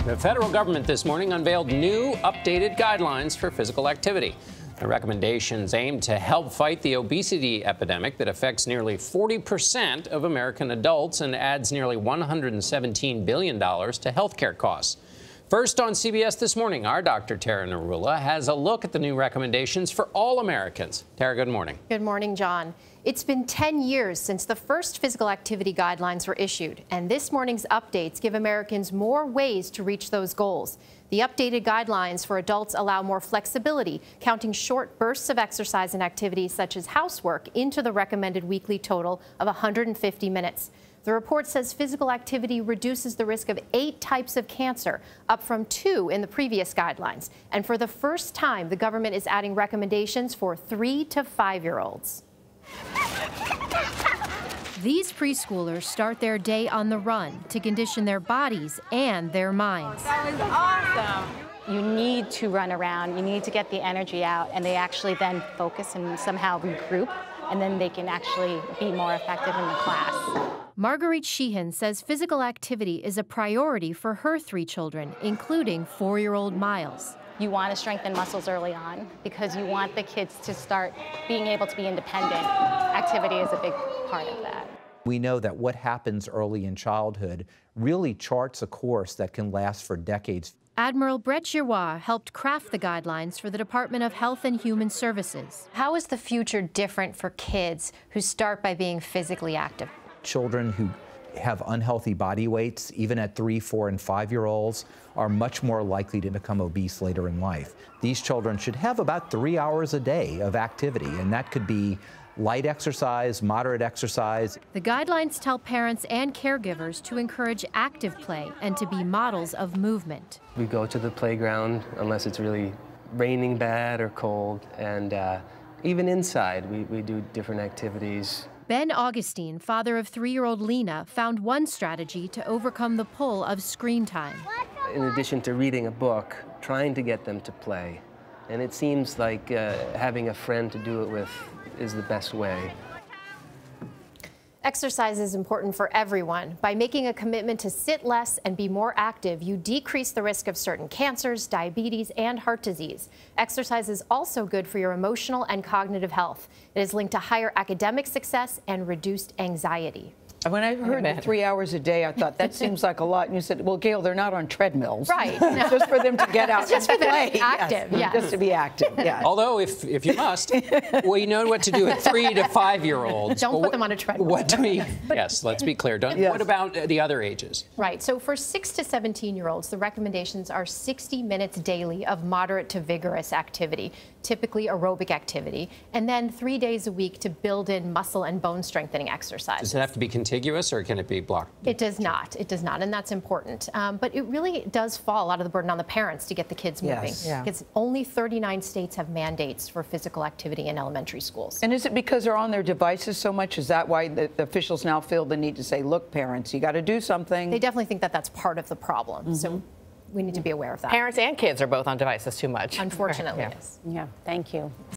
The federal government this morning unveiled new, updated guidelines for physical activity. The recommendations aim to help fight the obesity epidemic that affects nearly 40% of American adults and adds nearly $117 billion to health care costs. First on CBS This Morning, our Dr. Tara Narula has a look at the new recommendations for all Americans. Tara, good morning. Good morning, John. It's been 10 years since the first physical activity guidelines were issued, and this morning's updates give Americans more ways to reach those goals. The updated guidelines for adults allow more flexibility, counting short bursts of exercise and activities such as housework into the recommended weekly total of 150 minutes. The report says physical activity reduces the risk of 8 types of cancer, up from 2 in the previous guidelines. And for the first time, the government is adding recommendations for 3 to 5-year-olds. These preschoolers start their day on the run to condition their bodies and their minds. That was awesome. You need to run around, you need to get the energy out, and they actually then focus and somehow regroup, and then they can actually be more effective in the class. Marguerite Sheehan says physical activity is a priority for her 3 children, including 4-year-old Miles. You want to strengthen muscles early on because you want the kids to start being able to be independent. Activity is a big part of that. We know that what happens early in childhood really charts a course that can last for decades. Admiral Brett Giroir helped craft the guidelines for the Department of Health and Human Services. How is the future different for kids who start by being physically active? Children who have unhealthy body weights, even at 3, 4, and 5-year-olds, are much more likely to become obese later in life. These children should have about 3 hours a day of activity, and that could be light exercise, moderate exercise. The guidelines tell parents and caregivers to encourage active play and to be models of movement. We go to the playground unless it's really raining bad or cold, and even inside we do different activities. Ben Augustine, father of 3-year-old Lena, found one strategy to overcome the pull of screen time. In addition to reading a book, trying to get them to play. And it seems like having a friend to do it with is the best way. Exercise is important for everyone. By making a commitment to sit less and be more active, you decrease the risk of certain cancers, diabetes, and heart disease. Exercise is also good for your emotional and cognitive health. It is linked to higher academic success and reduced anxiety. When I heard 3 hours a day, I thought, that seems like a lot. And you said, well, Gayle, they're not on treadmills. Right. It's just for them to get out and play. Active, yes. Just to be active, yes. Although, if you must, we know what to do with 3 to 5-year-olds. Don't put them on a treadmill. Yes, let's be clear. Yes. What about the other ages? Right. So for 6 to 17-year-olds, the recommendations are 60 minutes daily of moderate to vigorous activity, typically aerobic activity, and then 3 days a week to build in muscle and bone strengthening exercise. Does it have to be contiguous, or can it be blocked? It does not. It does not, and that's important. But it really does fall a lot of the burden on the parents to get the kids moving. Yes. Yeah. Because only 39 states have mandates for physical activity in elementary schools. And is it because they're on their devices so much? Is that why the officials now feel the need to say, look, parents, you got to do something? They definitely think that that's part of the problem. So we need to be aware of that. Parents and kids are both on devices too much. Unfortunately, Yeah. yes. Yeah, thank you.